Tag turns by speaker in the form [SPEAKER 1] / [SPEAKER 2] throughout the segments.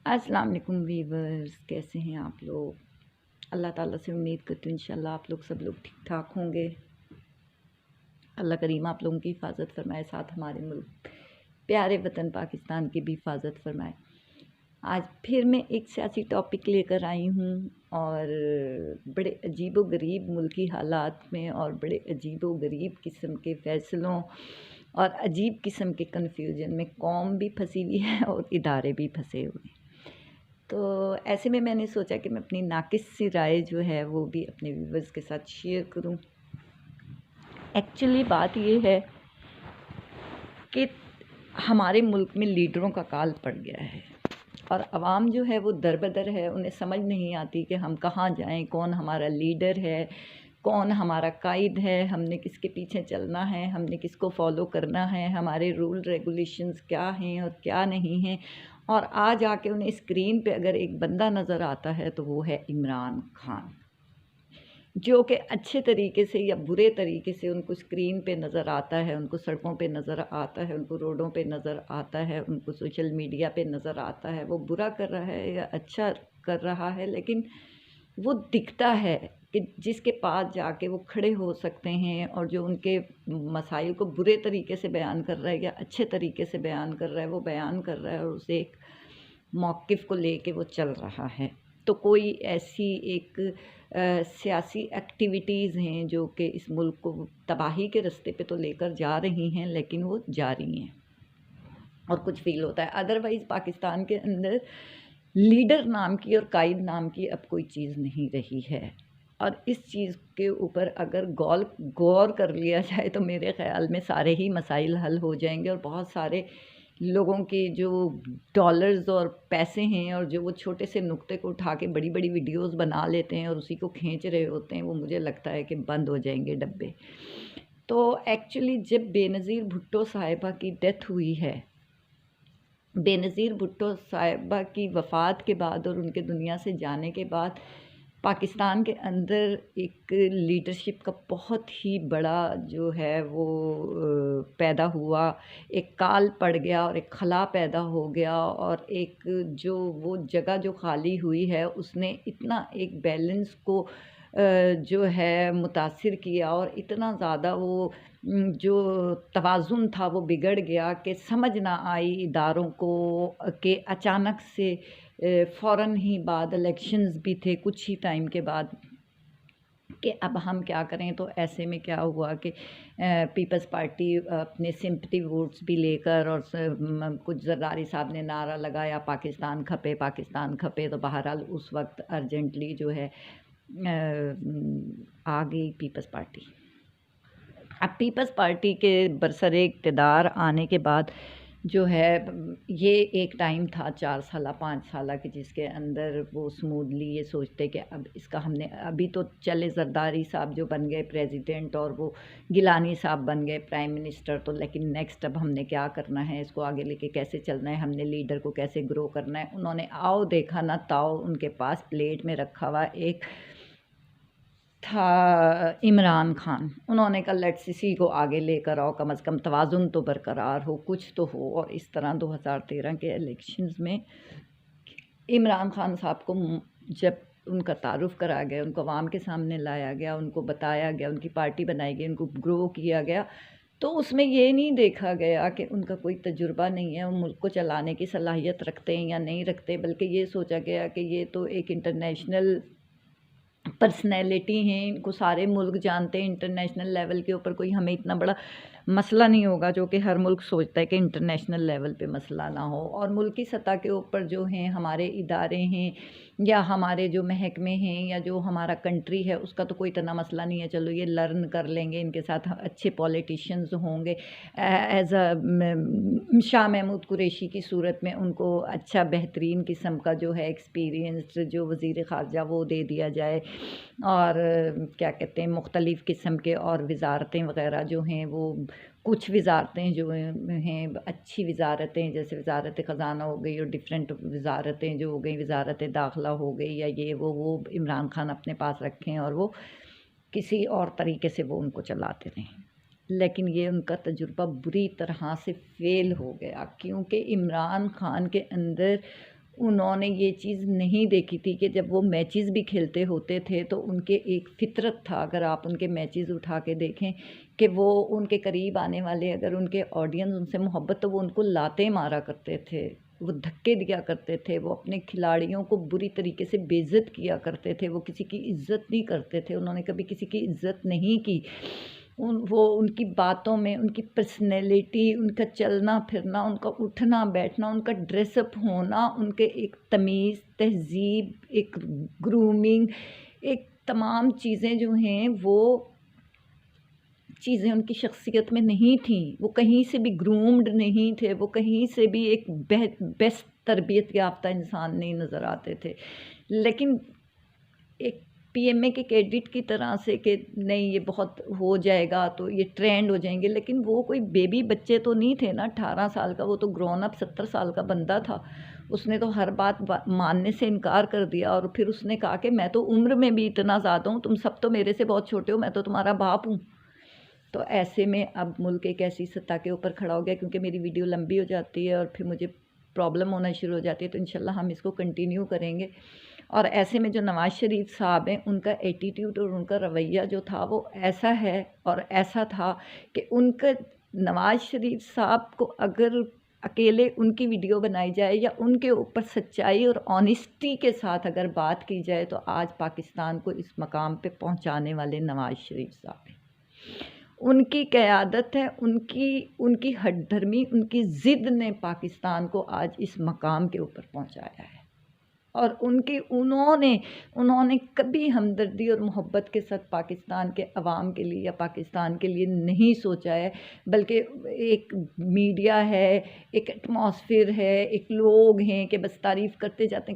[SPEAKER 1] अस्सलाम वालेकुम वीवर्स, कैसे हैं आप लोग। अल्लाह ताला से उम्मीद करती हूँ इंशाल्लाह आप लोग सब लोग ठीक ठाक होंगे। अल्लाह करीम आप लोगों की हिफाजत फरमाए, साथ हमारे मुल्क प्यारे वतन पाकिस्तान की भी हिफाजत फरमाए। आज फिर मैं एक सियासी टॉपिक लेकर आई हूँ और बड़े अजीब व गरीब मुल्की हालात में और बड़े अजीब व गरीब किस्म के फ़ैसलों और अजीब किस्म के कन्फ्यूजन में कौम भी फंसी हुई है और इदारे भी फंसे हुए हैं। तो ऐसे में मैंने सोचा कि मैं अपनी नाकिस सी राय जो है वो भी अपने व्यूवर्स के साथ शेयर करूं। एक्चुअली बात ये है कि हमारे मुल्क में लीडरों का काल पड़ गया है और आवाम जो है वो दरबदर है। उन्हें समझ नहीं आती कि हम कहाँ जाएं, कौन हमारा लीडर है, कौन हमारा कायद है, हमने किसके पीछे चलना है, हमने किसको फॉलो करना है, हमारे रूल रेगुलेशंस क्या हैं और क्या नहीं हैं। और आज आके उन्हें स्क्रीन पे अगर एक बंदा नज़र आता है तो वो है इमरान खान, जो कि अच्छे तरीके से या बुरे तरीके से उनको स्क्रीन पे नज़र आता है, उनको सड़कों पे नज़र आता है, उनको रोडों पे नज़र आता है, उनको सोशल मीडिया पे नज़र आता है। वो बुरा कर रहा है या अच्छा कर रहा है, लेकिन वो दिखता है कि जिसके पास जाके वो खड़े हो सकते हैं और जो उनके मसाइल को बुरे तरीके से बयान कर रहा है या अच्छे तरीके से बयान कर रहा है, वो बयान कर रहा है और उसे एक मौक़िफ़ को लेके वो चल रहा है। तो कोई ऐसी एक सियासी एक्टिविटीज़ हैं जो कि इस मुल्क को तबाही के रास्ते पे तो लेकर जा रही हैं, लेकिन वो जा रही हैं और कुछ फ़ील होता है। अदरवाइज़ पाकिस्तान के अंदर लीडर नाम की और कायद नाम की अब कोई चीज़ नहीं रही है। और इस चीज़ के ऊपर अगर गौर कर लिया जाए तो मेरे ख़्याल में सारे ही मसाइल हल हो जाएंगे और बहुत सारे लोगों के जो डॉलर्स और पैसे हैं और जो वो छोटे से नुक्ते को उठा के बड़ी बड़ी वीडियोस बना लेते हैं और उसी को खींच रहे होते हैं, वो मुझे लगता है कि बंद हो जाएंगे डब्बे। तो एक्चुअली जब बेनज़ीर भुट्टो साहिबा की डेथ हुई है, बेनज़ीर भुट्टो साहिबा की वफ़ात के बाद और उनके दुनिया से जाने के बाद पाकिस्तान के अंदर एक लीडरशिप का बहुत ही बड़ा जो है वो पैदा हुआ, एक काल पड़ गया और एक खला पैदा हो गया और एक जो वो जगह जो खाली हुई है उसने इतना एक बैलेंस को जो है मुतासिर किया और इतना ज़्यादा वो जो तवाज़ुन था वो बिगड़ गया कि समझ ना आई इदारों को कि अचानक से फ़ौरन ही बाद इलेक्शंस भी थे कुछ ही टाइम के बाद कि अब हम क्या करें। तो ऐसे में क्या हुआ कि पीपल्स पार्टी अपने सिंपैथी वोट्स भी लेकर और कुछ जरदारी साहब ने नारा लगाया पाकिस्तान खपे, पाकिस्तान खपे। तो बहरहाल उस वक्त अर्जेंटली जो है आ गई पीपल्स पार्टी। अब पीपल्स पार्टी के बरसरे इक़्तिदार आने के बाद जो है ये एक टाइम था 4 साल 5 साल कि जिसके अंदर वो स्मूथली ये सोचते कि अब इसका हमने अभी तो चले जरदारी साहब जो बन गए प्रेसिडेंट और वो गिलानी साहब बन गए प्राइम मिनिस्टर, तो लेकिन नेक्स्ट अब हमने क्या करना है, इसको आगे लेके कैसे चलना है, हमने लीडर को कैसे ग्रो करना है। उन्होंने आओ देखा ना ताओ, उनके पास प्लेट में रखा हुआ एक था इमरान खान। उन्होंने कहा लेट्स इसी को आगे लेकर आओ, कम से कम तवाज़ुन तो बरकरार हो, कुछ तो हो। और इस तरह 2013 के इलेक्शंस में इमरान खान साहब को जब उनका तारुफ़ कराया गया, उनको अवाम के सामने लाया गया, उनको बताया गया, उनकी पार्टी बनाई गई, उनको ग्रो किया गया, तो उसमें ये नहीं देखा गया कि उनका कोई तजुर्बा नहीं है, वो मुल्क को चलाने की सलाहियत रखते हैं या नहीं रखते, बल्कि ये सोचा गया कि ये तो एक इंटरनेशनल पर्सनैलिटी हैं, इनको सारे मुल्क जानते हैं, इंटरनेशनल लेवल के ऊपर कोई हमें इतना बड़ा मसला नहीं होगा, जो कि हर मुल्क सोचता है कि इंटरनेशनल लेवल पे मसला ना हो। और मुल्की सतह के ऊपर जो हैं हमारे इदारे हैं या हमारे जो महकमे हैं या जो हमारा कंट्री है उसका तो कोई इतना मसला नहीं है, चलो ये लर्न कर लेंगे, इनके साथ अच्छे पॉलिटिशियंस होंगे। एज अ शाह महमूद कुरैशी की सूरत में उनको अच्छा बेहतरीन किस्म का जो है एक्सपीरियंस जो वज़ीर ख़ारजा वो दे दिया जाए और क्या कहते हैं मुख्तलिफ़ किस्म के और वज़ारतें वग़ैरह जो हैं वो कुछ वज़ारतें जो हैं अच्छी वज़ारतें, जैसे वज़ारत ख़ज़ाना हो गई और डिफरेंट वज़ारतें जो हो गई, वज़ारत दाखिला हो गई या ये वो इमरान खान अपने पास रखें और वो किसी और तरीके से वो उनको चलाते रहें। लेकिन ये उनका तजुर्बा बुरी तरह से फ़ेल हो गया, क्योंकि इमरान खान के अंदर انہوں نے یہ چیز نہیں دیکھی تھی کہ جب وہ میچز بھی کھیلتے ہوتے تھے تو ان کے ایک فطرت تھا، اگر آپ ان کے میچز اٹھا کے دیکھیں کہ وہ ان کے قریب آنے والے، اگر ان کے آڈینس ان سے محبت، تو وہ ان کو لاتیں مارا کرتے تھے، وہ دھکے دیا کرتے تھے، وہ اپنے کھلاڑیوں کو بری طریقے سے بے عزت کیا کرتے تھے، وہ کسی کی عزت نہیں کرتے تھے، انہوں نے کبھی کسی کی عزت نہیں کی۔ وہ ان کی باتوں میں، ان کی پرسنالٹی، ان کا چلنا پھرنا، ان کا اٹھنا بیٹھنا، ان کا ڈریس اپ ہونا، ان کے ایک تمیز، تہذیب، ایک گرومنگ، ایک تمام چیزیں جو ہیں وہ چیزیں ان کی شخصیت میں نہیں تھیں، وہ کہیں سے بھی گرومڈ نہیں تھے، وہ کہیں سے بھی ایک بیسٹ تربیت یافتہ انسان نہیں نظر آتے تھے، لیکن ایک پی ایم اے کے کیڈٹ کی طرح سے کہ نہیں یہ بہت ہو جائے گا تو یہ ٹرینڈ ہو جائیں گے، لیکن وہ کوئی بیبی بچے تو نہیں تھے نا، 18 سال کا، وہ تو گرون اپ 70 سال کا بندہ تھا، اس نے تو ہر بات ماننے سے انکار کر دیا، اور پھر اس نے کہا کہ میں تو عمر میں بھی اتنا زیادہ ہوں، تم سب تو میرے سے بہت چھوٹے ہو، میں تو تمہارا باپ ہوں۔ تو ایسے میں اب ملک ایک ایسی سطح کے اوپر کھڑا ہو گیا، کیونکہ میری ویڈیو لمبی ہو جاتی ہے اور پھر مجھے پرابلم ہونا شروع ہو جاتی ہے، تو انشاءاللہ ہم اس کو کنٹینیو کریں گے۔ اور ایسے میں جو نواز شریف صاحب ہیں، ان کا ایٹیٹیوڈ اور ان کا رویہ جو تھا وہ ایسا ہے اور ایسا تھا کہ ان کا، نواز شریف صاحب کو اگر اکیلے ان کی ویڈیو بنائی جائے یا ان کے اوپر سچائی اور آنیسٹی کے ساتھ اگر بات کی جائے، تو آج پاکستان کو اس مقام پہ پہنچانے والے نواز شریف صاحب ہیں۔ ان کی قیادت ہے، ان کی ہٹ دھرمی، ان کی ضد نے پاکستان کو آج اس مقام کے اوپر پہنچایا ہے، اور انہوں نے کبھی ہمدردی اور محبت کے ساتھ پاکستان کے عوام کے لیے یا پاکستان کے لیے نہیں سوچا ہے، بلکہ ایک میڈیا ہے، ایک ایٹماسفیئر ہے، ایک لوگ ہیں کہ بس تعریف کرتے جاتے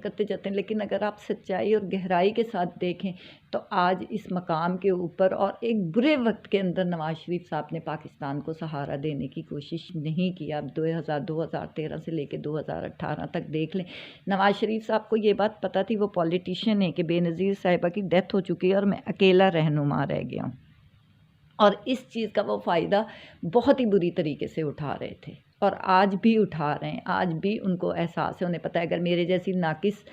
[SPEAKER 1] ہیں، لیکن اگر آپ سچائی اور گہرائی کے ساتھ دیکھیں تو آج اس مقام کے اوپر، اور ایک برے وقت کے اندر نواز شریف صاحب نے پاکستان کو سہارا دینے کی کوشش نہیں کیا۔ اب 2013 سے لے کے 2018 تک دیکھ لیں، نواز شریف صاحب کو یہ بات پتہ تھی، وہ پولیٹیشین ہے، کہ بے نظیر صاحبہ کی ڈیتھ ہو چکی ہے اور میں اکیلا رہنما رہ گیا ہوں، اور اس چیز کا وہ فائدہ بہت ہی بری طریقے سے اٹھا رہے تھے، اور آج بھی اٹھا رہے ہیں، آج بھی ان کو احساس ہے، انہیں پتہ ہے اگر میرے جیسی ناقص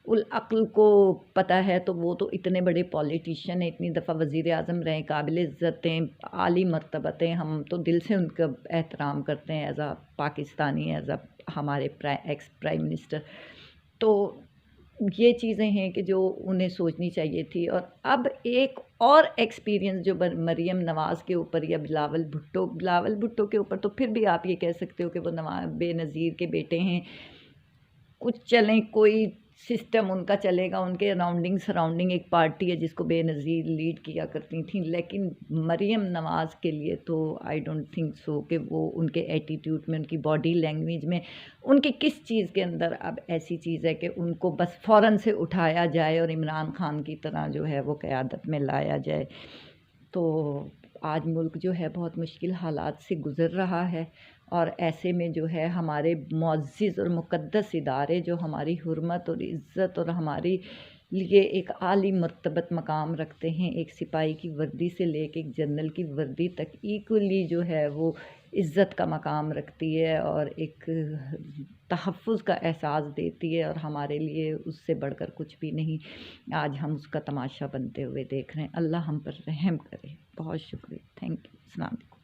[SPEAKER 1] العقل کو پتہ ہے تو وہ تو اتنے بڑے پولیٹیشین ہیں، اتنی دفعہ وزیر اعظم رہے، قابل عزت ہیں، عالی مرتبت ہیں، ہم تو دل سے ان کا احترام کرتے ہیں as a Pakistani, as a ہمارے ایکس پرائم منسٹر۔ تو یہ چیزیں ہیں کہ جو انہیں سوچنی چاہیے تھی۔ اور اب ایک اور ایکسپیرینس جو مریم نواز کے اوپر یا بلاول بھٹو کے اوپر، تو پھر بھی آپ یہ کہہ سکتے ہو کہ وہ بے نظیر کے بیٹے ہیں، کچھ چلیں، کوئی سسٹم ان کا چلے گا، ان کے سراؤنڈنگ ایک پارٹی ہے جس کو بے نظیر لیڈ کیا کرتی تھیں، لیکن مریم نواز کے لیے تو آئی ڈونٹ تھنک سو کہ وہ ان کے ایٹیٹیوڈ میں، ان کی باڈی لینگویج میں، ان کی کس چیز کے اندر اب ایسی چیز ہے کہ ان کو بس فوراً سے اٹھایا جائے اور عمران خان کی طرح جو ہے وہ قیادت میں لایا جائے۔ تو آج ملک جو ہے بہت مشکل حالات سے گزر رہا ہے، اور ایسے میں جو ہے ہمارے معزز اور مقدس ادارے جو ہماری حرمت اور عزت اور ہماری لیے ایک عالی مرتبت مقام رکھتے ہیں، ایک سپاہی کی وردی سے لے کے ایک جنرل کی وردی تک ایکولی جو ہے وہ عزت کا مقام رکھتی ہے اور ایک تحفظ کا احساس دیتی ہے، اور ہمارے لیے اس سے بڑھ کر کچھ بھی نہیں۔ آج ہم اس کا تماشا بنتے ہوئے دیکھ رہے ہیں۔ اللہ ہم پر رحم کرے۔ بہت شکریہ، تھینک یو، السلام علیکم۔